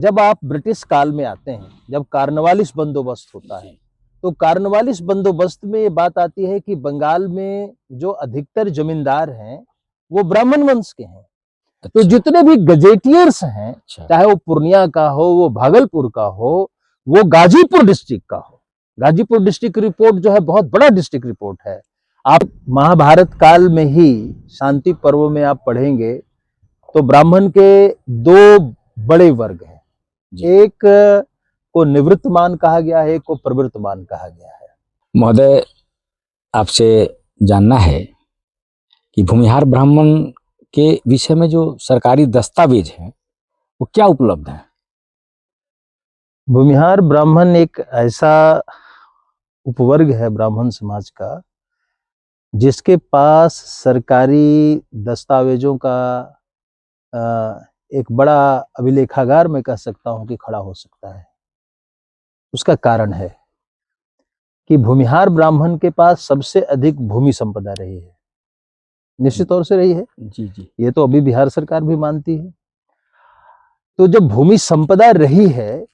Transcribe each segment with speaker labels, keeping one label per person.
Speaker 1: जब आप ब्रिटिश काल में आते हैं, जब कार्नवालिस बंदोबस्त होता है, तो कार्नवालिस बंदोबस्त में ये बात आती है कि बंगाल में जो अधिकतर जमींदार हैं, वो ब्राह्मण वंश के हैं। तो
Speaker 2: अच्छा।
Speaker 1: जितने भी गजेटियर्स हैं,
Speaker 2: अच्छा।
Speaker 1: चाहे वो पूर्णिया का हो, वो भागलपुर का हो, वो गाजीपुर डिस्ट्रिक्ट का हो। गाजीपुर डिस्ट्रिक्ट रिपोर्ट जो है बहुत बड़ा डिस्ट्रिक्ट रिपोर्ट है। आप महाभारत काल में ही शांति पर्व में आप पढ़ेंगे तो ब्राह्मण के दो बड़े वर्ग हैं। एक को निवृत्तमान कहा गया है, एक को प्रवृत्तमान कहा गया है।
Speaker 2: महोदय, आपसे जानना है कि भूमिहार ब्राह्मण के विषय में जो सरकारी दस्तावेज हैं वो क्या उपलब्ध है?
Speaker 1: भूमिहार ब्राह्मण एक ऐसा उपवर्ग है ब्राह्मण समाज का जिसके पास सरकारी दस्तावेजों का एक बड़ा अभिलेखागार मैं कह सकता हूं कि खड़ा हो सकता है। उसका कारण है कि भूमिहार ब्राह्मण के पास सबसे अधिक भूमि संपदा रही है, निश्चित तौर से रही है।
Speaker 2: जी जी।
Speaker 1: ये तो अभी बिहार सरकार भी मानती है। तो जब भूमि संपदा रही है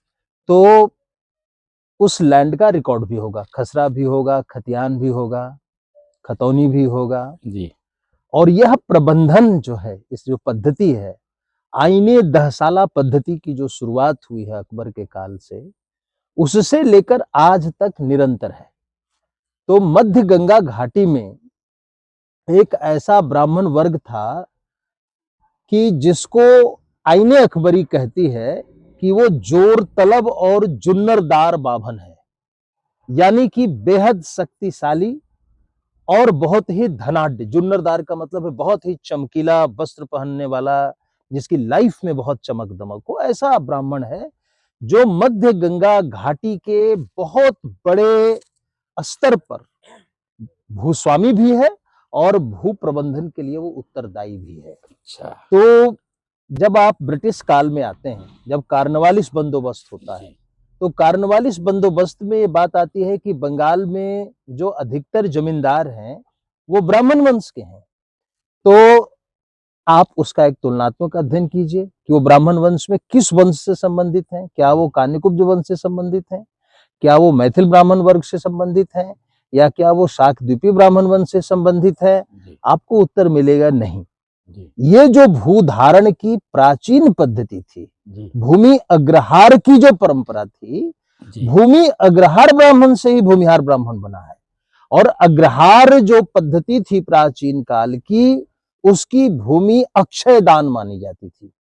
Speaker 1: तो उस लैंड का रिकॉर्ड भी होगा, खसरा भी होगा, खतियान भी होगा, खतौनी भी होगा।
Speaker 2: जी।
Speaker 1: और यह प्रबंधन जो है, इस जो पद्धति है, आईने दहसाला पद्धति की जो शुरुआत हुई है अकबर के काल से, उससे लेकर आज तक निरंतर है। तो मध्य गंगा घाटी में एक ऐसा ब्राह्मण वर्ग था कि जिसको आईने अकबरी कहती है कि वो जोर तलब और जुन्नरदार बाभन है, यानी कि बेहद शक्तिशाली और बहुत ही धनाढ्य। जुन्नरदार का मतलब है बहुत ही चमकीला वस्त्र पहनने वाला, जिसकी लाइफ में बहुत चमक दमक हो। ऐसा ब्राह्मण है जो मध्य गंगा घाटी के बहुत बड़े स्तर पर भूस्वामी भी है और भू प्रबंधन के लिए वो उत्तरदायी भी है।
Speaker 2: अच्छा।
Speaker 1: तो जब आप ब्रिटिश काल में आते हैं, जब कार्नवालिस बंदोबस्त होता है, तो कार्नवालिस बंदोबस्त में ये बात आती है कि बंगाल में जो अधिकतर जमींदार हैं, वो ब्राह्मण वंश के हैं। तो आप उसका एक तुलनात्मक अध्ययन कीजिए कि वो ब्राह्मण वंश में किस वंश से संबंधित हैं। क्या वो कान्यकुब्ज वंश से संबंधित हैं? क्या वो मैथिल ब्राह्मण वर्ग से संबंधित हैं? या क्या वो शाकद्वीपीय ब्राह्मण वंश से संबंधित है? आपको उत्तर मिलेगा नहीं। ये जो भूधारण की प्राचीन पद्धति थी, भूमि अग्रहार की जो परंपरा थी, भूमि अग्रहार ब्राह्मण से ही भूमिहार ब्राह्मण बना है। और अग्रहार जो पद्धति थी प्राचीन काल की, उसकी भूमि अक्षय दान मानी जाती थी।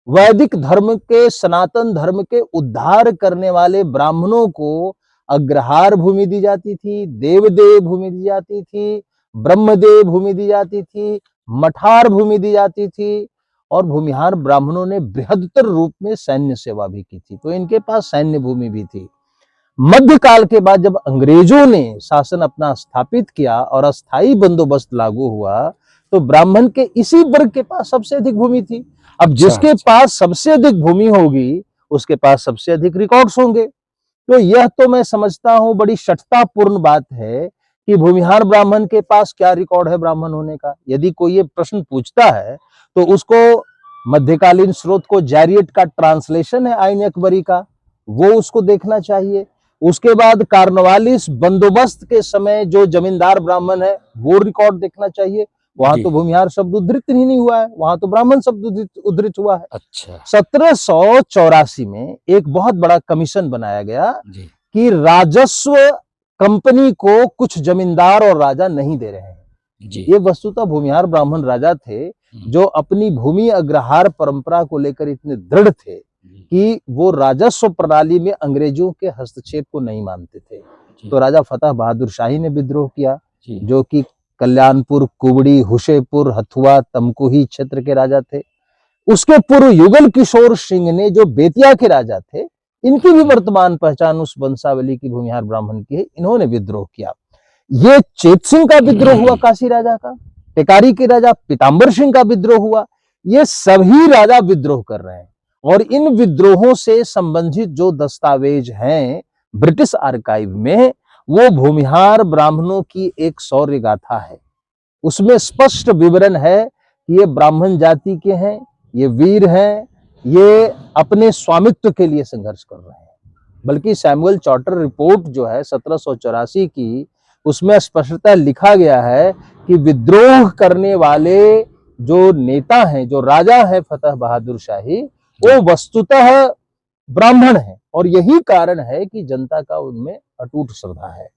Speaker 1: वैदिक धर्म के, सनातन धर्म के उद्धार करने वाले ब्राह्मणों को अग्रहार भूमि दी जाती थी, देवदेव भूमि दी जाती थी, ब्रह्मदेव भूमि दी जाती थी, मठार भूमि दी जाती थी। और भूमिहार ब्राह्मणों ने बृहत्तर रूप में सैन्य सेवा भी की थी, तो इनके पास सैन्य भूमि भी थी। मध्यकाल के बाद जब अंग्रेजों ने शासन अपना स्थापित किया और अस्थायी बंदोबस्त लागू हुआ, तो ब्राह्मण के इसी वर्ग के पास सबसे अधिक भूमि थी। अब जिसके पास सबसे अधिक भूमि होगी, उसके पास सबसे अधिक रिकॉर्ड्स होंगे। तो यह तो मैं समझता हूं बड़ी शठतापूर्ण बात है कि भूमिहार ब्राह्मण के पास क्या रिकॉर्ड है ब्राह्मण होने का। यदि कोई ये प्रश्न पूछता है तो उसको मध्यकालीन स्रोत को जैरियट का ट्रांसलेशन है आईन अकबरी का, वो उसको देखना चाहिए। उसके बाद कार्नवालिस बंदोबस्त के समय जो जमींदार ब्राह्मण है वो रिकॉर्ड देखना चाहिए। वहां तो भूमिहार शब्द उद्धृत ही नहीं हुआ है, वहां तो ब्राह्मण शब्द उद्धृत हुआ है।
Speaker 2: अच्छा।
Speaker 1: 1784 में एक बहुत बड़ा कमीशन बनाया गया कि राजस्व कंपनी को कुछ जमींदार और राजा नहीं दे रहे हैं। ये वस्तुतः भूमिहार ब्राह्मण राजा थे जो अपनी भूमि अग्रहार परंपरा को लेकर इतने दृढ़ थे कि वो राजस्व प्रणाली में अंग्रेजों के हस्तक्षेप को नहीं मानते थे। तो राजा फतेह बहादुर शाही ने विद्रोह किया, जो कि कल्याणपुर, कुबड़ी, हुशेपुर, हथुआ, तमकुही क्षेत्र के राजा थे। उसके पूर्व युगल किशोर सिंह ने, जो बेतिया के राजा थे, इनकी भी वर्तमान पहचान उस वंशावली की भूमिहार ब्राह्मण की है, इन्होंने विद्रोह किया। ये चेत सिंह का विद्रोह हुआ काशी राजा का, टेकारी के राजा पीताम्बर सिंह का विद्रोह हुआ। ये सभी राजा विद्रोह कर रहे हैं और इन विद्रोहों से संबंधित जो दस्तावेज हैं ब्रिटिश आर्काइव में, वो भूमिहार ब्राह्मणों की एक शौर्य गाथा है। उसमें स्पष्ट विवरण है कि ये ब्राह्मण जाति के हैं, ये वीर हैं, ये अपने स्वामित्व के लिए संघर्ष कर रहे हैं। बल्कि सैमुअल चॉटर रिपोर्ट जो है 1784 की, उसमें स्पष्टतः लिखा गया है कि विद्रोह करने वाले जो नेता हैं, जो राजा हैं फतेह बहादुर शाही, वो वस्तुतः ब्राह्मण हैं और यही कारण है कि जनता का उनमें अटूट श्रद्धा है।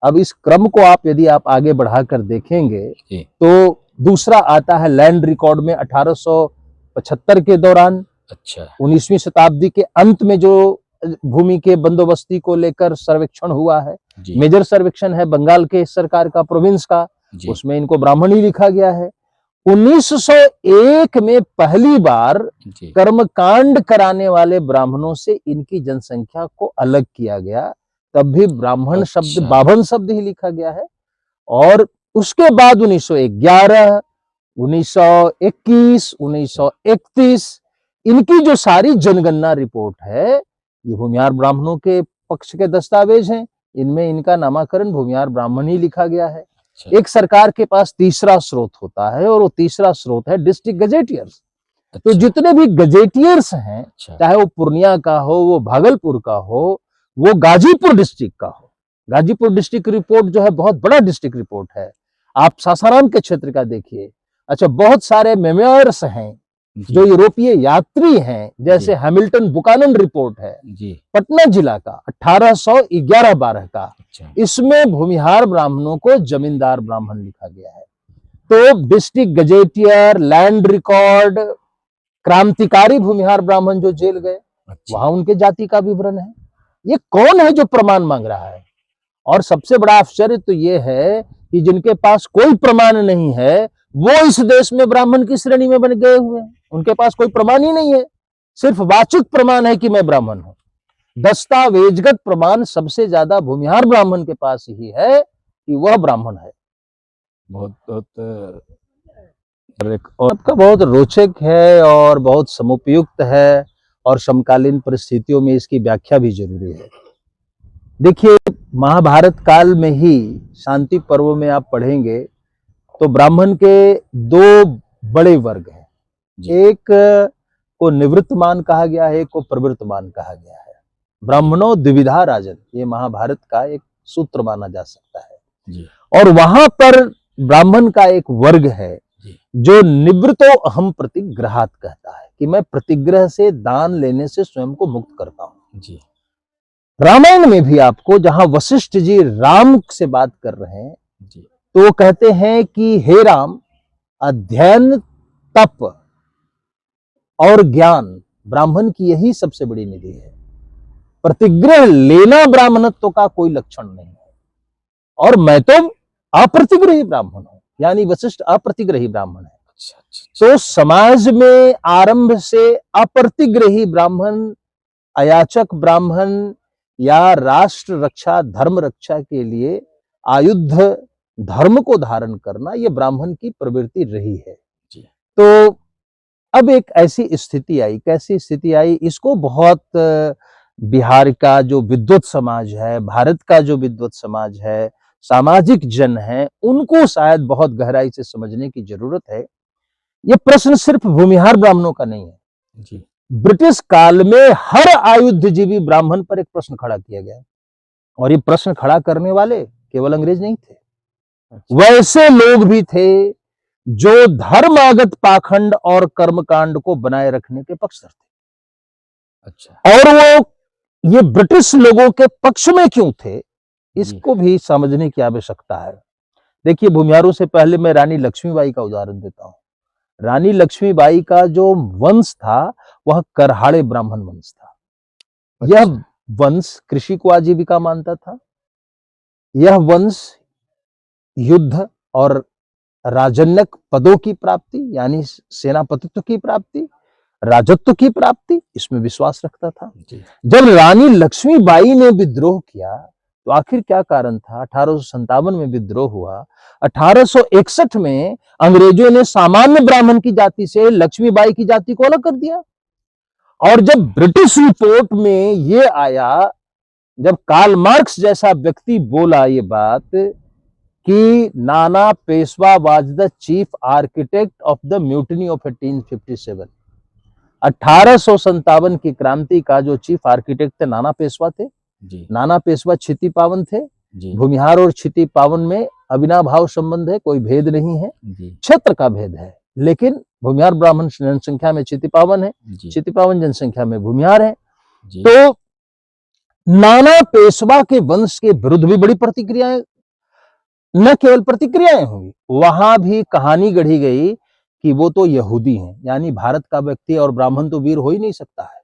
Speaker 1: अब इस क्रम को आप यदि आप आगे बढ़ाकर देखेंगे तो दूसरा आता है लैंड रिकॉर्ड में 1875 के दौरान।
Speaker 2: अच्छा।
Speaker 1: 19वीं शताब्दी के अंत में जो भूमि के बंदोबस्ती को लेकर सर्वेक्षण हुआ है, मेजर सर्वेक्षण है बंगाल के सरकार का, प्रोविंस का, उसमें इनको ब्राह्मण ही लिखा गया है। 1901 में पहली बार कर्मकांड कराने वाले ब्राह्मणों से इनकी जनसंख्या को अलग किया गया, तब भी ब्राह्मण शब्द, बाभन शब्द ही लिखा गया है। और उसके बाद 1911, 1921, 1931 इनकी जो सारी जनगणना रिपोर्ट है, ये भूमिहार ब्राह्मणों के पक्ष के दस्तावेज हैं। इनमें इनका नामाकरण भूमिहार ब्राह्मण ही लिखा गया है। एक सरकार के पास तीसरा स्रोत होता है और वो तीसरा स्रोत है डिस्ट्रिक्ट गजेटियर्स। तो जितने भी गजेटियर्स हैं, चाहे वो पूर्णिया का हो, वो भागलपुर का हो, वो गाजीपुर डिस्ट्रिक्ट का हो। गाजीपुर डिस्ट्रिक्ट रिपोर्ट जो है बहुत बड़ा डिस्ट्रिक्ट रिपोर्ट है। आप सासाराम के क्षेत्र का देखिए। अच्छा, बहुत सारे मेमोयर्स हैं जो यूरोपीय यात्री हैं, जैसे हैमिल्टन बुकानन रिपोर्ट है पटना जिला का 1811-12 का। इसमें भूमिहार ब्राह्मणों को जमींदार ब्राह्मण लिखा गया है। तो डिस्ट्रिक्ट गजेटियर, लैंड रिकॉर्ड, क्रांतिकारी भूमिहार ब्राह्मण जो जेल गए, वहां उनके जाति का विवरण है। ये कौन है जो प्रमाण मांग रहा है? और सबसे बड़ा आश्चर्य तो ये है कि जिनके पास कोई प्रमाण नहीं है, वो इस देश में ब्राह्मण की श्रेणी में बन गए हुए हैं। उनके पास कोई प्रमाण ही नहीं है, सिर्फ वाचिक प्रमाण है कि मैं ब्राह्मण हूं। दस्तावेजगत प्रमाण सबसे ज्यादा भूमिहार ब्राह्मण के पास ही है कि वह ब्राह्मण है। आपका बहुत रोचक है और बहुत समुपयुक्त है और समकालीन परिस्थितियों में इसकी व्याख्या भी जरूरी है। देखिए, महाभारत काल में ही शांति पर्व में आप पढ़ेंगे तो ब्राह्मण के दो बड़े वर्ग हैं। एक को निवृत्तमान कहा गया है, एक को प्रवृत्तमान कहा गया है। ब्राह्मणों द्विविधा राजन, ये महाभारत का एक सूत्र माना जा सकता है। और वहां पर ब्राह्मण का एक वर्ग है जो निवृत्तो अहम प्रतिग्रहात कहता है कि मैं प्रतिग्रह से, दान लेने से स्वयं को मुक्त करता हूं। रामायण में भी आपको, जहां वशिष्ठ जी राम से बात कर रहे हैं, तो वो कहते हैं कि हे राम, अध्ययन, तप और ज्ञान ब्राह्मण की यही सबसे बड़ी निधि है। प्रतिग्रह लेना ब्राह्मणत्व का कोई लक्षण नहीं है। और मैं तो अप्रतिग्रही ब्राह्मण हूं, यानी वशिष्ठ अप्रतिग्रही ब्राह्मण है। तो समाज में आरंभ से अप्रतिग्रही ब्राह्मण, अयाचक ब्राह्मण या राष्ट्र रक्षा, धर्म रक्षा के लिए आयुध धर्म को धारण करना, यह ब्राह्मण की प्रवृत्ति रही है। तो अब एक ऐसी स्थिति आई, कैसी स्थिति आई, इसको बहुत बिहार का जो विद्वत समाज है, भारत का जो विद्वत समाज है, सामाजिक जन है, उनको शायद बहुत गहराई से समझने की जरूरत है। यह प्रश्न सिर्फ भूमिहार ब्राह्मणों का नहीं है। ब्रिटिश काल में हर आयुधजीवी ब्राह्मण पर एक प्रश्न खड़ा किया गया, और ये प्रश्न खड़ा करने वाले केवल अंग्रेज नहीं थे, वैसे लोग भी थे जो धर्मागत पाखंड और कर्मकांड को बनाए रखने के पक्षधर थे। और वो ये ब्रिटिश लोगों के पक्ष में क्यों थे, इसको भी समझने की आवश्यकता है। देखिए, भूमिहारों से पहले मैं रानी लक्ष्मीबाई का उदाहरण देता हूं। रानी लक्ष्मीबाई का जो वंश था वह करहाड़े ब्राह्मण वंश था। यह वंश कृषि को आजीविका मानता था। यह वंश युद्ध और राजन्यक पदों की प्राप्ति, यानी सेनापतित्व की प्राप्ति, राजत्व की प्राप्ति, इसमें विश्वास रखता था। जब रानी लक्ष्मीबाई ने विद्रोह किया तो आखिर क्या कारण था? 1857 में विद्रोह हुआ। 1861 में अंग्रेजों ने सामान्य ब्राह्मण की जाति से लक्ष्मीबाई की जाति को अलग कर दिया। और जब ब्रिटिश रिपोर्ट में ये आया, जब कार्ल मार्क्स जैसा व्यक्ति बोला ये बात कि नाना Peshwa was the chief architect of the mutiny of 1857, 1857 की क्रांति का जो चीफ आर्किटेक्ट थे नाना पेशवा थे।
Speaker 2: जी
Speaker 1: नाना पेशवा क्षिति पावन थे।
Speaker 2: जी
Speaker 1: भूमिहार और क्षिति पावन में अविनाभाव संबंध है, कोई भेद नहीं है,
Speaker 2: जी
Speaker 1: क्षेत्र का भेद है। लेकिन भूमिहार ब्राह्मण जनसंख्या में क्षिति पावन है,
Speaker 2: जी
Speaker 1: क्षिति पावन जनसंख्या में भूमिहार है।
Speaker 2: जी
Speaker 1: तो नाना पेशवा के वंश के विरुद्ध भी बड़ी प्रतिक्रियाएं, न केवल प्रतिक्रियाएं हुई, वहां भी कहानी गढ़ी गई कि वो तो यहूदी हैं, यानी भारत का व्यक्ति और ब्राह्मण तो वीर हो ही नहीं सकता है।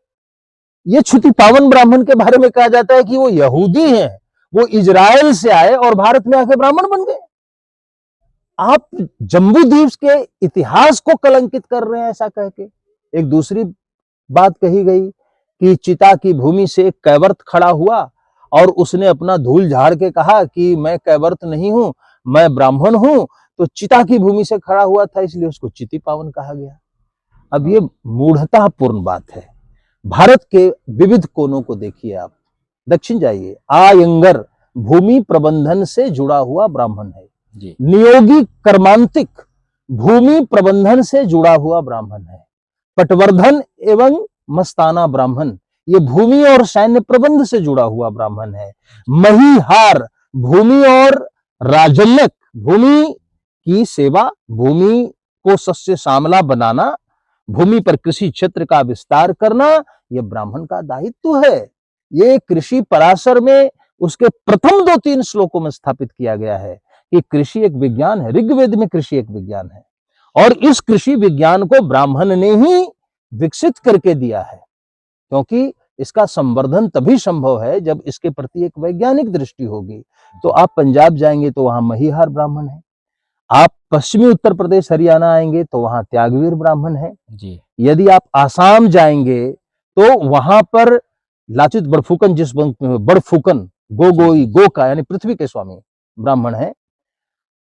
Speaker 1: ये क्षिति पावन ब्राह्मण के बारे में कहा जाता है कि वो यहूदी हैं, वो इजराइल से आए और भारत में आके ब्राह्मण बन गए। आप जम्बू द्वीप के इतिहास को कलंकित कर रहे हैं ऐसा कह के। एक दूसरी बात कही गई कि चिता की भूमि से एक कैवर्त खड़ा हुआ और उसने अपना धूल झाड़ के कहा कि मैं कैवर्त नहीं हूं, मैं ब्राह्मण हूं। तो चिता की भूमि से खड़ा हुआ था, इसलिए उसको चिति पावन कहा गया। अब ये मूढ़तापूर्ण बात है। भारत के विविध कोनों को देखिए आप, दक्षिण जाइए, आयंगर भूमि प्रबंधन से जुड़ा हुआ ब्राह्मण है।
Speaker 2: जी
Speaker 1: नियोगी कर्मांतिक भूमि प्रबंधन से जुड़ा हुआ ब्राह्मण है। पटवर्धन एवं मस्ताना ब्राह्मण ये भूमि और सैन्य प्रबंध से जुड़ा हुआ ब्राह्मण है। महीहार भूमि और राजन्यक, भूमि की सेवा, भूमि को सस्य श्यामला बनाना, भूमि पर कृषि क्षेत्र का विस्तार करना, यह ब्राह्मण का दायित्व है। ये कृषि पराशर में उसके प्रथम 2-3 श्लोकों में स्थापित किया गया है कि कृषि एक विज्ञान है। ऋग्वेद में कृषि एक विज्ञान है और इस कृषि विज्ञान को ब्राह्मण ने ही विकसित करके दिया है, क्योंकि इसका संवर्धन तभी संभव है जब इसके प्रति एक वैज्ञानिक दृष्टि होगी। तो आप पंजाब जाएंगे तो वहां महीहार ब्राह्मण है, आप पश्चिमी उत्तर प्रदेश हरियाणा आएंगे तो वहां त्यागवीर ब्राह्मण है।
Speaker 2: जी
Speaker 1: यदि आप आसाम जाएंगे तो वहां पर लाचित बड़फुकन, जिस बड़फुकन गोगोई गो का यानी पृथ्वी के स्वामी ब्राह्मण है।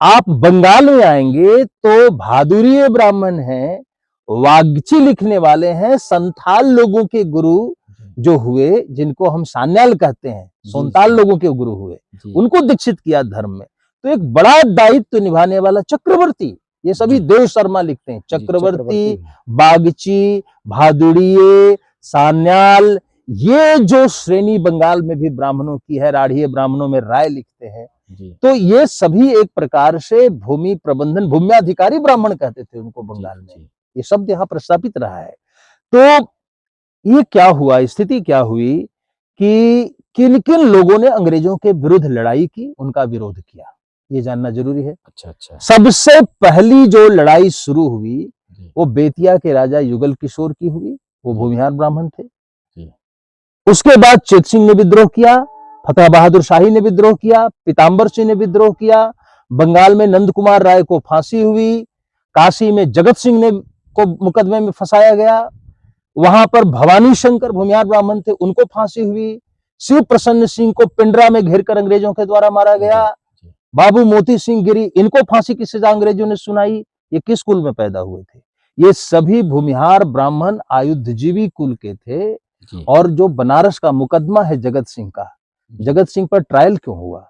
Speaker 1: आप बंगाल में आएंगे तो भादुरीय ब्राह्मण है, वागची लिखने वाले हैं, संथाल लोगों के गुरु जो हुए, जिनको हम सान्याल कहते हैं, संताल लोगों के गुरु हुए, उनको दीक्षित किया धर्म में। तो एक बड़ा दायित्व निभाने वाला चक्रवर्ती, ये सभी देव शर्मा लिखते हैं, चक्रवर्ती, बागची, भादुड़िये, सान्याल, ये जो श्रेणी बंगाल में भी ब्राह्मणों की है, राढ़िये ब्राह्मणों में राय लिखते हैं। तो ये सभी एक प्रकार से भूमि प्रबंधन, भूम्याधिकारी ब्राह्मण कहते थे उनको बंगाल में। ये शब्द यहाँ प्रस्तापित रहा है। तो ये क्या हुआ, स्थिति क्या हुई कि किन किन लोगों ने अंग्रेजों के विरुद्ध लड़ाई की, उनका विरोध किया, ये जानना जरूरी है।
Speaker 2: अच्छा
Speaker 1: सबसे पहली जो लड़ाई शुरू हुई वो बेतिया के राजा युगल किशोर की हुई, वो भूमिहार ब्राह्मण थे। उसके बाद चेत सिंह ने विद्रोह किया, फतेह बहादुर शाही ने विद्रोह किया, पीताम्बर सिंह ने विद्रोह किया, बंगाल में नंद कुमार राय को फांसी हुई, काशी में जगत सिंह ने को मुकदमे में फंसाया गया, वहां पर भवानी शंकर भूमिहार ब्राह्मण थे, उनको फांसी हुई, शिव प्रसन्न सिंह को पिंडरा में घेरकर अंग्रेजों के द्वारा मारा गया, बाबू मोती सिंह गिरी, इनको फांसी की सजा अंग्रेजों ने सुनाई। ये किस कुल में पैदा हुए थे? ये सभी भूमिहार ब्राह्मण आयुधजीवी कुल के थे। और जो बनारस का मुकदमा है जगत सिंह का, जगत सिंह पर ट्रायल क्यों हुआ?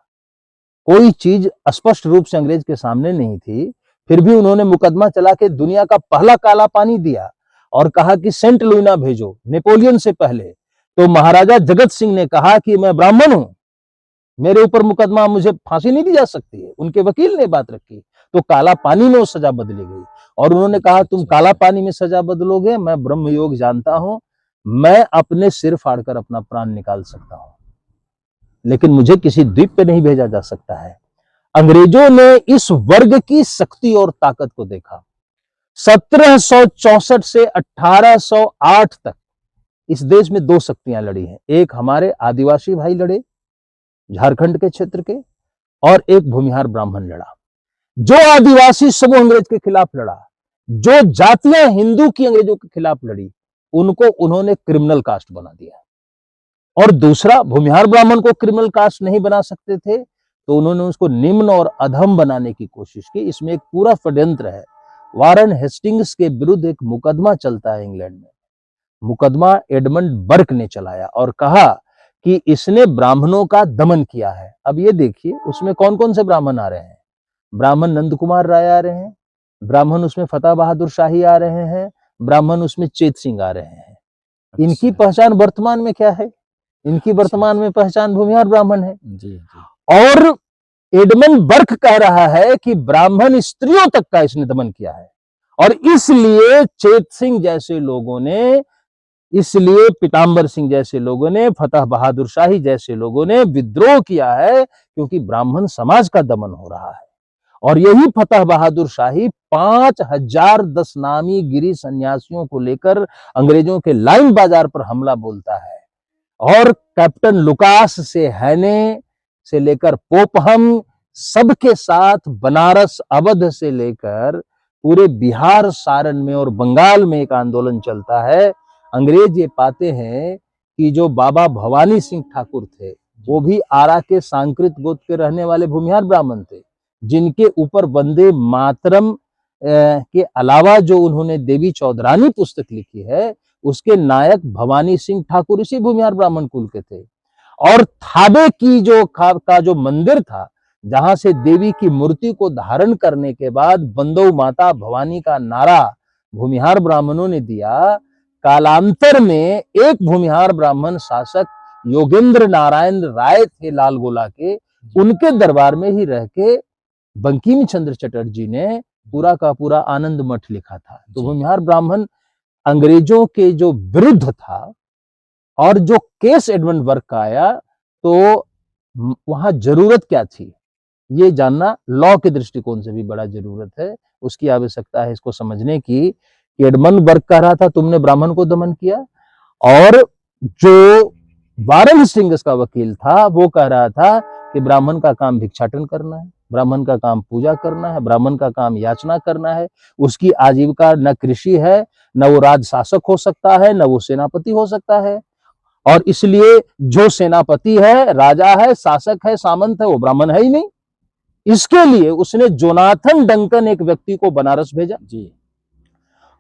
Speaker 1: कोई चीज स्पष्ट रूप से अंग्रेज के सामने नहीं थी, फिर भी उन्होंने मुकदमा चला के दुनिया का पहला काला पानी दिया और कहा कि सेंट लुइना भेजो, नेपोलियन से पहले। तो महाराजा जगत सिंह ने कहा कि मैं ब्राह्मण हूं, मेरे ऊपर मुकदमा, मुझे फांसी नहीं दी जा सकती है। उनके वकील ने बात रखी तो काला पानी में वो सजा बदली गई और उन्होंने कहा तुम काला पानी में सजा बदलोगे, मैं ब्रह्म योग जानता हूं, मैं अपने सिर फाड़कर अपना प्राण निकाल सकता हूं, लेकिन मुझे किसी द्वीप पे नहीं भेजा जा सकता है। अंग्रेजों ने इस वर्ग की शक्ति और ताकत को देखा। 1764 से 1808 तक इस देश में 2 शक्तियां लड़ी हैं। एक हमारे आदिवासी भाई लड़े झारखंड के क्षेत्र के, और एक भूमिहार ब्राह्मण लड़ा। जो आदिवासी समूह अंग्रेज के खिलाफ लड़ा, जो जातियां हिंदू की अंग्रेजों के खिलाफ लड़ी, उनको उन्होंने क्रिमिनल कास्ट बना दिया। और दूसरा, भूमिहार ब्राह्मण को क्रिमिनल कास्ट नहीं बना सकते थे तो उन्होंने उसको निम्न और अधम बनाने की कोशिश की। इसमें एक पूरा षड्यंत्र है। वारन हेस्टिंग्स के विरुद्ध एक मुकदमा चलता है इंग्लैंड में। मुकदमा एडमंड बर्क ने चलाया और कहा कि इसने ब्राह्मणों का दमन किया है। अब ये देखिए उसमें कौन कौन से ब्राह्मण आ रहे हैं। ब्राह्मण नंद कुमार राय आ रहे हैं, ब्राह्मण उसमें फतेह बहादुर शाही आ रहे हैं, ब्राह्मण उसमें चेत सिंह आ रहे हैं। इनकी
Speaker 2: अच्छा।
Speaker 1: पहचान वर्तमान में क्या है? इनकी वर्तमान में पहचान भूमिहार ब्राह्मण है।
Speaker 2: जी, जी।
Speaker 1: और एडमंड बर्क कह रहा है कि ब्राह्मण स्त्रियों तक का इसने दमन किया है, और इसलिए चेत सिंह जैसे लोगों ने, इसलिए पीताम्बर सिंह जैसे लोगों ने, फतेह बहादुर शाही जैसे लोगों ने विद्रोह किया है, क्योंकि ब्राह्मण समाज का दमन हो रहा है। और यही फतेह बहादुर शाही 5000 10 नामी गिरी सन्यासियों को लेकर अंग्रेजों के लाइन बाजार पर हमला बोलता है, और कैप्टन लुकास से हैने से लेकर पोपहम सबके साथ बनारस अवध से लेकर पूरे बिहार सारण में और बंगाल में एक आंदोलन चलता है। अंग्रेज ये पाते हैं कि जो बाबा भवानी सिंह ठाकुर थे वो भी आरा के सांकृत गोत्र के रहने वाले भूमिहार ब्राह्मण थे, जिनके ऊपर वंदे मातरम के अलावा जो उन्होंने देवी चौधरानी पुस्तक लिखी है उसके नायक भवानी सिंह ठाकुर इसी भूमिहार ब्राह्मण कुल के थे। और थाबे की का जो मंदिर था, जहां से देवी की मूर्ति को धारण करने के बाद बंदो माता भवानी का नारा भूमिहार ब्राह्मणों ने दिया। कालांतर में एक भूमिहार ब्राह्मण शासक योगेंद्र नारायण राय थे लालगोला के, उनके दरबार में ही रह के बंकिम चंद्र चटर्जी ने पूरा का पूरा आनंद मठ लिखा था। तो भूमिहार ब्राह्मण अंग्रेजों के जो विरुद्ध था, और जो केस एडमंड बर्क का आया तो वहां जरूरत क्या थी ये जानना लॉ के दृष्टिकोण से भी बड़ा जरूरत है, उसकी आवश्यकता है इसको समझने की। कि एडमंड बर्क कह रहा था तुमने ब्राह्मण को दमन किया, और जो वारेन हेस्टिंग्स का वकील था वो कह रहा था कि ब्राह्मण का काम भिक्षाटन करना है, ब्राह्मण का काम पूजा करना है, ब्राह्मण का काम याचना करना है, उसकी आजीविका न कृषि है, न वो राज शासक हो सकता है, न वो सेनापति हो सकता है। और इसलिए जो सेनापति है, राजा है, शासक है, सामंत है, वो ब्राह्मण है ही नहीं। इसके लिए उसने जोनाथन डंकन एक व्यक्ति को बनारस भेजा जी,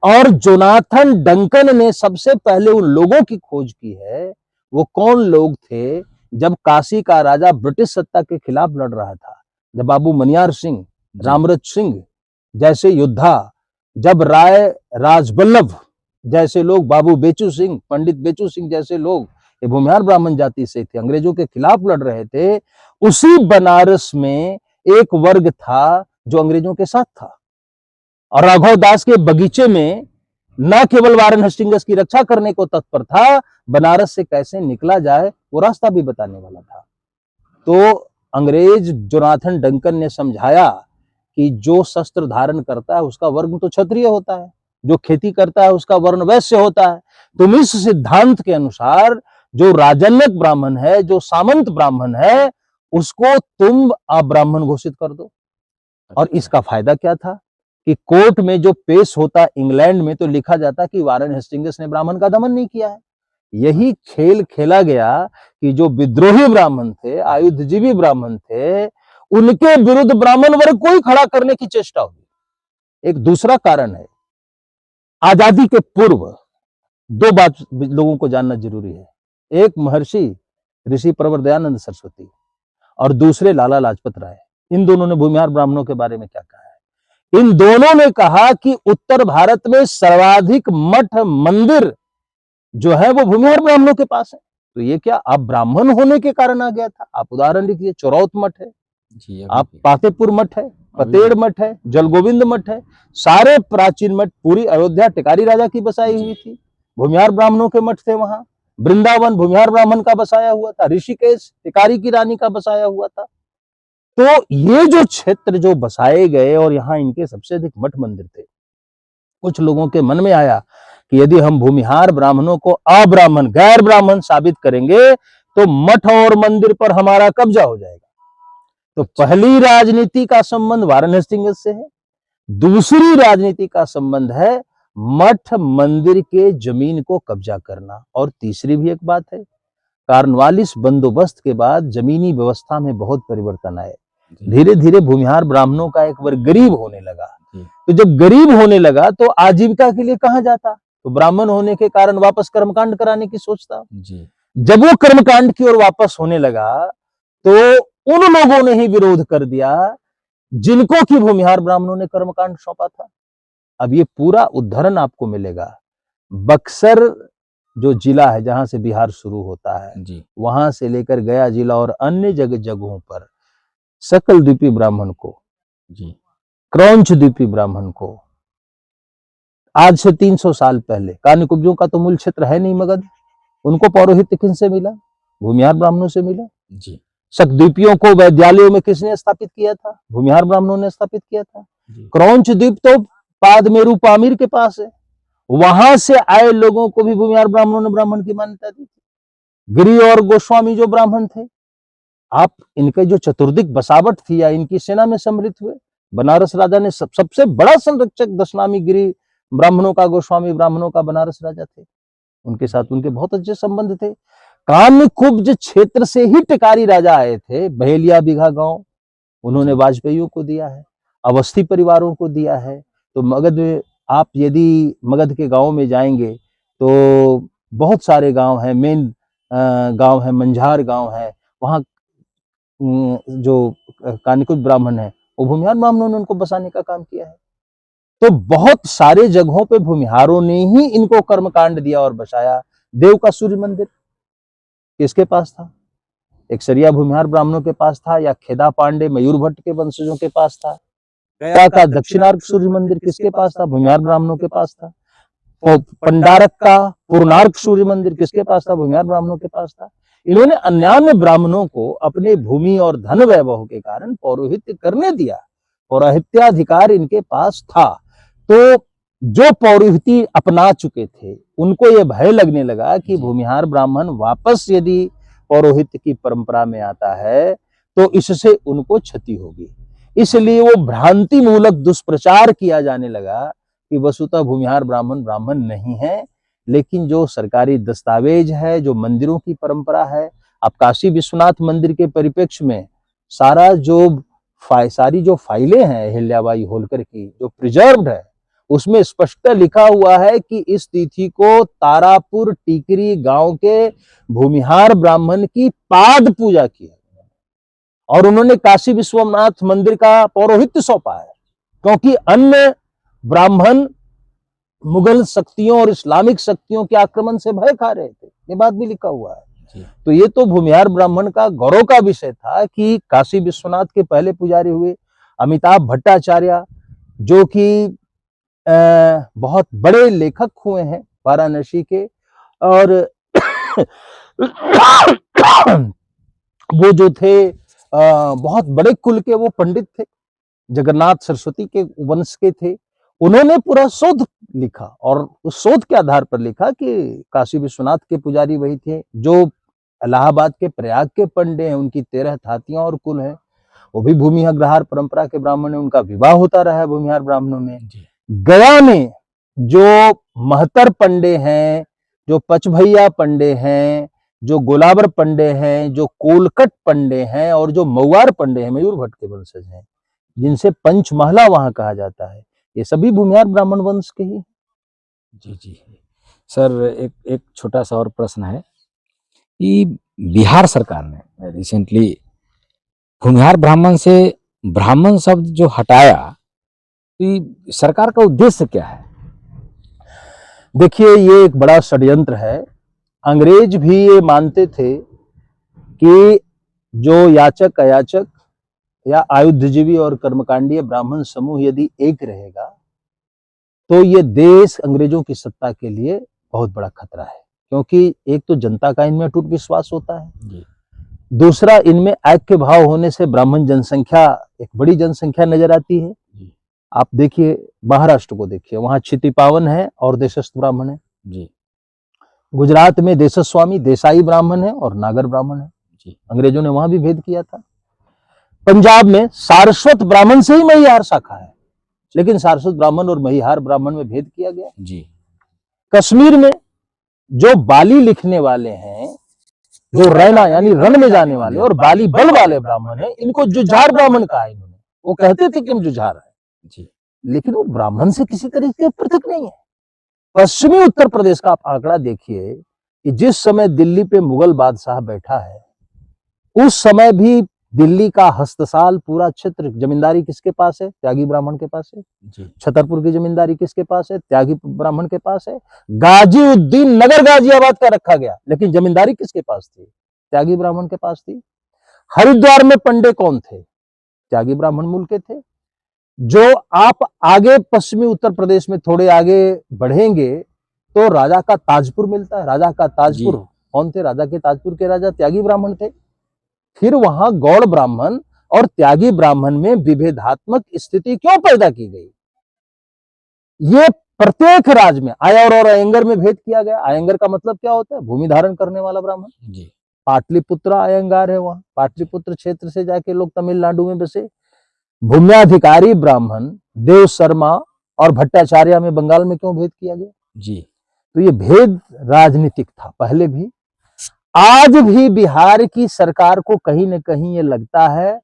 Speaker 1: और जोनाथन डंकन ने सबसे पहले उन लोगों की खोज की है। वो कौन लोग थे? जब काशी का राजा ब्रिटिश सत्ता के खिलाफ लड़ रहा था, जब बाबू मनियार सिंह, रामरथ सिंह जैसे योद्धा, जब राय राजबल्लभ जैसे लोग, बाबू बेचू सिंह, पंडित बेचू सिंह जैसे लोग, ये भूमिहार ब्राह्मण जाति से थे, अंग्रेजों के खिलाफ लड़ रहे थे, उसी बनारस में एक वर्ग था जो अंग्रेजों के साथ था। और राघव दास के बगीचे में न केवल वारेन हेस्टिंग्स की रक्षा करने को तत्पर था, बनारस से कैसे निकला जाए वो रास्ता भी बताने वाला था। तो अंग्रेज जोनाथन डंकन ने समझाया कि जो शस्त्र धारण करता है उसका वर्ण तो क्षत्रिय होता है, जो खेती करता है उसका वर्ण वैश्य होता है। तुम इस सिद्धांत के अनुसार जो राजन्यक ब्राह्मण है, जो सामंत ब्राह्मण है, उसको तुम अब्राह्मण घोषित कर दो। और इसका फायदा क्या था कि कोर्ट में जो पेश होता इंग्लैंड में तो लिखा जाता कि वारेन हेस्टिंग्स ने ब्राह्मण का दमन नहीं किया है। यही खेल खेला गया कि जो विद्रोही ब्राह्मण थे, आयुधजीवी ब्राह्मण थे, उनके विरुद्ध ब्राह्मण वर्ग को ही खड़ा करने की चेष्टा हुई। एक दूसरा कारण है, आजादी के पूर्व दो बात लोगों को जानना जरूरी है। एक महर्षि ऋषि प्रवर दयानंद सरस्वती और दूसरे लाला लाजपत राय। इन दोनों ने भूमिहार ब्राह्मणों के बारे में क्या कहा है? इन दोनों ने कहा कि उत्तर भारत में सर्वाधिक मठ मंदिर जो है वो भूमिहार ब्राह्मणों के पास है। तो ये क्या आप ब्राह्मण होने के कारण आ गया था? आप उदाहरण लिखिए, चौराउत मठ है जी, आप पातेपुर मठ है, पतेड़ मठ है, जलगोविंद मठ है, सारे प्राचीन मठ, पूरी अयोध्या टिकारी राजा की बसाई हुई थी, भूमिहार ब्राह्मणों के मठ थे वहां। वृंदावन भूमिहार ब्राह्मण का बसाया हुआ था, ऋषिकेश टिकारी की रानी का बसाया हुआ था। तो ये जो क्षेत्र जो बसाए गए और यहाँ इनके सबसे अधिक मठ मंदिर थे, कुछ लोगों के मन में आया कि यदि हम भूमिहार ब्राह्मणों को अब्राह्मण, गैर ब्राह्मण साबित करेंगे तो मठ और मंदिर पर हमारा कब्जा हो जाएगा। तो पहली राजनीति का संबंध वारेन हेस्टिंग्स से है, दूसरी राजनीति का संबंध है मठ मंदिर के जमीन को कब्जा करना। और तीसरी भी एक बात है, कार्नवालिस बंदोबस्त के बाद जमीनी व्यवस्था में बहुत परिवर्तन आए। धीरे धीरे भूमिहार ब्राह्मणों का एक वर्ग गरीब होने लगा। तो जब गरीब होने लगा तो आजीविका के लिए कहां जाता? तो ब्राह्मण होने के कारण वापस कर्मकांड कराने की सोचता। जब वो कर्मकांड की ओर वापस होने लगा तो उन लोगों ने ही विरोध कर दिया जिनको कि भूमिहार ब्राह्मणों ने कर्मकांड सौंपा था। अब ये पूरा उद्धरण आपको मिलेगा। बक्सर जो जिला है जहां से बिहार शुरू होता है,
Speaker 2: जी
Speaker 1: वहां से लेकर गया जिला और अन्य जगहों पर सकल द्वीपी ब्राह्मण को,
Speaker 2: जी
Speaker 1: क्रौंच द्वीपी ब्राह्मण को, आज से 300 साल पहले, कान्यकुब्जों का तो मूल क्षेत्र है नहीं मगध, उनको पौरोहित्य किनसे मिला? भूमिहार ब्राह्मणों से मिला।
Speaker 2: जी
Speaker 1: शकद्वीपियों को वैद्यालयों में किसने स्थापित किया था? भूमिहार ब्राह्मणों ने स्थापित किया था।
Speaker 2: जी
Speaker 1: क्रौंच द्वीप तो पादमेरु पामीर के पास है, वहां से आए लोगों को भी भूमिहार ब्राह्मणों ने ब्राह्मण की मान्यता दी थी। गिरि और गोस्वामी जो ब्राह्मण थे, आप इनके जो चतुर्दिक बसावट थी या इनकी सेना में सम्मिलित हुए। बनारस राजा ने सबसे बड़ा संरक्षक दशनामी गिरी ब्राह्मणों का, गोस्वामी ब्राह्मणों का बनारस राजा थे, उनके साथ उनके बहुत अच्छे संबंध थे। कान्यकुब्ज क्षेत्र से ही टिकारी राजा आए थे, बहेलिया बीघा गांव उन्होंने वाजपेयियों को दिया है, अवस्थी परिवारों को दिया है। तो मगध में आप यदि मगध के गांव में जाएंगे तो बहुत सारे गांव हैं, मेन गांव है, मंझार गांव है, वहां जो कान्यकुब्ज ब्राह्मण है वो भूमिहार ब्राह्मणों ने उनको बसाने का काम किया है। तो बहुत सारे जगहों पे भूमिहारों ने ही इनको कर्मकांड दिया और बसाया। देव का सूर्य मंदिर किसके पास था? एकसरिया भूमिहार ब्राह्मणों के पास था या खेदा पांडे मयूर भट्ट के वंशजों के पास था? गया का दक्षिणार्क सूर्य मंदिर किसके पास था? भूमिहार ब्राह्मणों के पास था। पंडारक का पूर्णार्क सूर्य मंदिर किसके पास था? भूमिहार ब्राह्मणों के पास था। इन्होंने अन्यान्य ब्राह्मणों को अपने भूमि और धन वैभव के कारण पौरोहित्य करने दिया, पौरोहित्याधिकार इनके पास था। तो जो पौरोहित्य अपना चुके थे उनको ये भय लगने लगा कि भूमिहार ब्राह्मण वापस यदि पौरोहित्य की परंपरा में आता है तो इससे उनको क्षति होगी, इसलिए वो भ्रांति मूलक दुष्प्रचार किया जाने लगा कि वसुतः भूमिहार ब्राह्मण ब्राह्मण नहीं है। लेकिन जो सरकारी दस्तावेज है, जो मंदिरों की परंपरा है, आप काशी विश्वनाथ मंदिर के परिप्रेक्ष्य में सारी जो फाइलें हैं अहिल्याबाई होलकर की, जो प्रिजर्व्ड है, उसमें स्पष्ट लिखा हुआ है कि इस तिथि को तारापुर टीकरी गांव के भूमिहार ब्राह्मण की पाद पूजा की है और उन्होंने काशी विश्वनाथ मंदिर का पौरोहित्य सौंपा है, क्योंकि अन्य ब्राह्मण मुगल शक्तियों और इस्लामिक शक्तियों के आक्रमण से भय खा रहे थे। ये बात भी लिखा हुआ है। तो ये तो भूमिहार ब्राह्मण का गौरव का विषय था कि काशी विश्वनाथ के पहले पुजारी हुए अमिताभ भट्टाचार्य, जो कि बहुत बड़े लेखक हुए हैं वाराणसी के, और वो जो थे बहुत बड़े कुल के वो पंडित थे, जगन्नाथ सरस्वती के वंश के थे। उन्होंने पूरा शोध लिखा और उस शोध के आधार पर लिखा कि काशी विश्वनाथ के पुजारी वही थे। जो इलाहाबाद के प्रयाग के पंडे हैं, उनकी 13 थातियां और कुल है, वो भी भूमिहार परंपरा के ब्राह्मण है, उनका विवाह होता रहा है भूमिहार ब्राह्मणों में। गया में जो महतर पंडे हैं, जो पचभैया पंडे हैं, जो गोलावर पंडे हैं, जो कोलकट पंडे हैं और जो मऊआर पंडे हैं, मयूर भट्ट के वंशज हैं, जिनसे पंचमहला वहां कहा जाता है, ये सभी भूमिहार ब्राह्मण वंश के ही।
Speaker 2: जी जी सर, एक छोटा सा और प्रश्न है कि बिहार सरकार ने रिसेंटली भूमिहार ब्राह्मण से ब्राह्मण शब्द जो हटाया, तो सरकार का उद्देश्य क्या है?
Speaker 1: देखिए, ये एक बड़ा षड्यंत्र है। अंग्रेज भी ये मानते थे कि जो याचक अयाचक या आयुधजीवी और कर्मकांडीय ब्राह्मण समूह यदि एक रहेगा तो ये देश अंग्रेजों की सत्ता के लिए बहुत बड़ा खतरा है, क्योंकि एक तो जनता का इनमें अटूट विश्वास होता है, दूसरा इनमें ऐक्य भाव होने से ब्राह्मण जनसंख्या एक बड़ी जनसंख्या नजर आती है। आप देखिए महाराष्ट्र को देखिए, वहां क्षितिपावन है और देशस्थ ब्राह्मण है जी। गुजरात में देशस्वामी देसाई ब्राह्मण है और नागर ब्राह्मण है जी। अंग्रेजों ने वहां भी भेद किया था। पंजाब में सारस्वत ब्राह्मण से ही महिहार शाखा है, लेकिन सारस्वत ब्राह्मण और महिहार ब्राह्मण में भेद किया गया जी। कश्मीर में जो बाली लिखने वाले हैं, जो रैना यानी रण में जाने वाले और बाली बल वाले ब्राह्मण हैं, इनको जुझार ब्राह्मण कहा इन्होंने। वो कहते थे कि हम जुझार हैं जी, लेकिन वो ब्राह्मण से किसी तरीके पृथक नहीं है। पश्चिमी उत्तर प्रदेश का आप आंकड़ा देखिए कि जिस समय दिल्ली पे मुगल बादशाह बैठा है, उस समय भी दिल्ली का हस्तसाल पूरा क्षेत्र जमींदारी किसके पास है? त्यागी ब्राह्मण के पास है।
Speaker 2: जी
Speaker 1: छतरपुर की जमींदारी किसके पास है? त्यागी ब्राह्मण के पास है। गाजीउद्दीन नगर गाजियाबाद का रखा गया, लेकिन जमींदारी किसके पास थी? त्यागी ब्राह्मण के पास थी। हरिद्वार में पंडे कौन थे? त्यागी ब्राह्मण मूल के थे। जो आप आगे पश्चिमी उत्तर प्रदेश में थोड़े आगे बढ़ेंगे तो राजा का ताजपुर मिलता है। राजा का ताजपुर
Speaker 2: जी।
Speaker 1: कौन थे? राजा के ताजपुर के राजा त्यागी ब्राह्मण थे। फिर वहां गौड़ ब्राह्मण और त्यागी ब्राह्मण में विभेदात्मक स्थिति क्यों पैदा की गई? ये प्रत्येक राज्य में आयर और अयंगर में भेद किया गया। अयंगर का मतलब क्या होता है? भूमि धारण करने वाला ब्राह्मण।
Speaker 2: जी
Speaker 1: पाटलिपुत्र अयंगार है, वहां पाटलिपुत्र क्षेत्र से जाके लोग तमिलनाडु में बसे। भूम्याधिकारी ब्राह्मण देव शर्मा और भट्टाचार्य में बंगाल में क्यों भेद किया गया?
Speaker 2: जी
Speaker 1: तो ये भेद राजनीतिक था पहले भी। आज भी बिहार की सरकार को कहीं न कहीं ये लगता है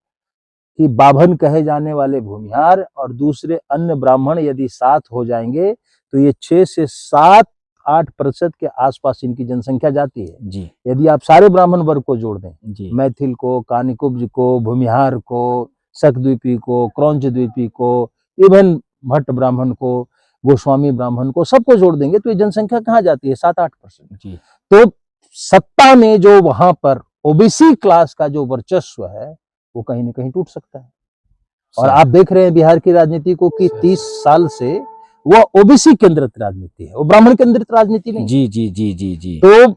Speaker 1: कि बाभन कहे जाने वाले भूमिहार और दूसरे अन्य ब्राह्मण यदि साथ हो जाएंगे तो ये 6 से 7-8% के आसपास इनकी जनसंख्या जाती है।
Speaker 2: जी
Speaker 1: यदि आप सारे ब्राह्मण वर्ग को जोड़ दें,
Speaker 2: जी
Speaker 1: मैथिल को, कानिकुब्ज को, भूमिहार को, शकद्वीपी को, क्रौंच द्वीपी को, इवन भट्ट ब्राह्मण को, गोस्वामी ब्राह्मण को, सबको जोड़ देंगे तो ये जनसंख्या कहाँ जाती है? 7-8%।
Speaker 2: जी
Speaker 1: तो सत्ता में जो वहां पर ओबीसी क्लास का जो वर्चस्व है वो कहीं ना कहीं टूट सकता है। और आप देख रहे हैं बिहार की राजनीति को कि 30 साल से वो ओबीसी केंद्रित राजनीति है, वो ब्राह्मण केंद्रित राजनीति नहीं।
Speaker 2: जी जी जी जी जी
Speaker 1: तो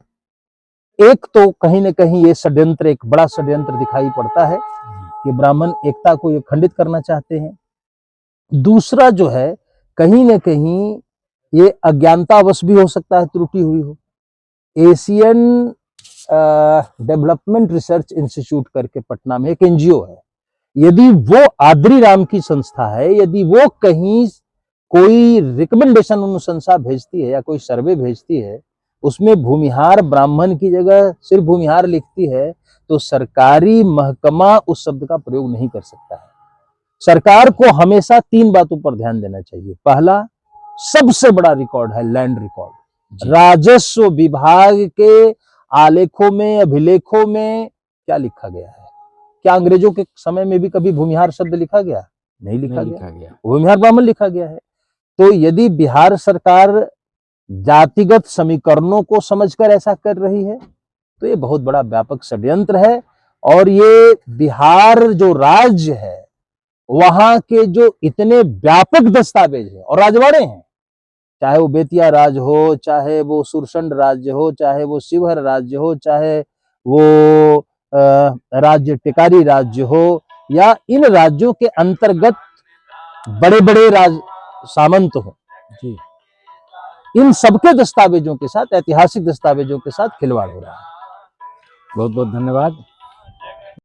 Speaker 1: एक तो कहीं ना कहीं ये षड्यंत्र, एक बड़ा षड्यंत्र दिखाई पड़ता है कि ब्राह्मण एकता को ये खंडित करना चाहते हैं। दूसरा जो है, कहीं ना कहीं ये अज्ञानतावश भी हो सकता है, त्रुटि हुई हो। एशियन डेवलपमेंट रिसर्च इंस्टीट्यूट करके पटना में एक एनजीओ है, यदि वो आद्री राम की संस्था है, यदि वो कहीं कोई रिकमेंडेशन अनुशंसा भेजती है या कोई सर्वे भेजती है, उसमें भूमिहार ब्राह्मण की जगह सिर्फ भूमिहार लिखती है, तो सरकारी महकमा उस शब्द का प्रयोग नहीं कर सकता है। सरकार को हमेशा 3 बातों पर ध्यान देना चाहिए। पहला, सबसे बड़ा रिकॉर्ड है लैंड रिकॉर्ड। राजस्व विभाग के आलेखों में, अभिलेखों में क्या लिखा गया है? क्या अंग्रेजों के समय में भी कभी भूमिहार शब्द लिखा गया? नहीं लिखा गया। भूमिहार ब्राह्मण लिखा गया है। तो यदि बिहार सरकार जातिगत समीकरणों को समझकर ऐसा कर रही है तो ये बहुत बड़ा व्यापक षड्यंत्र है। और ये बिहार जो राज्य है, वहां के जो इतने व्यापक दस्तावेज हैं और राजवाड़े हैं, चाहे वो बेतिया राज हो, चाहे वो सुरसंड राज्य हो, चाहे वो शिवहर राज्य हो, चाहे वो राज्य टिकारी राज्य हो, या इन राज्यों के अंतर्गत बड़े बड़े राज सामंत हो,
Speaker 2: जी
Speaker 1: इन सबके दस्तावेजों के साथ, ऐतिहासिक दस्तावेजों के साथ खिलवाड़ हो रहा है।
Speaker 2: बहुत बहुत धन्यवाद।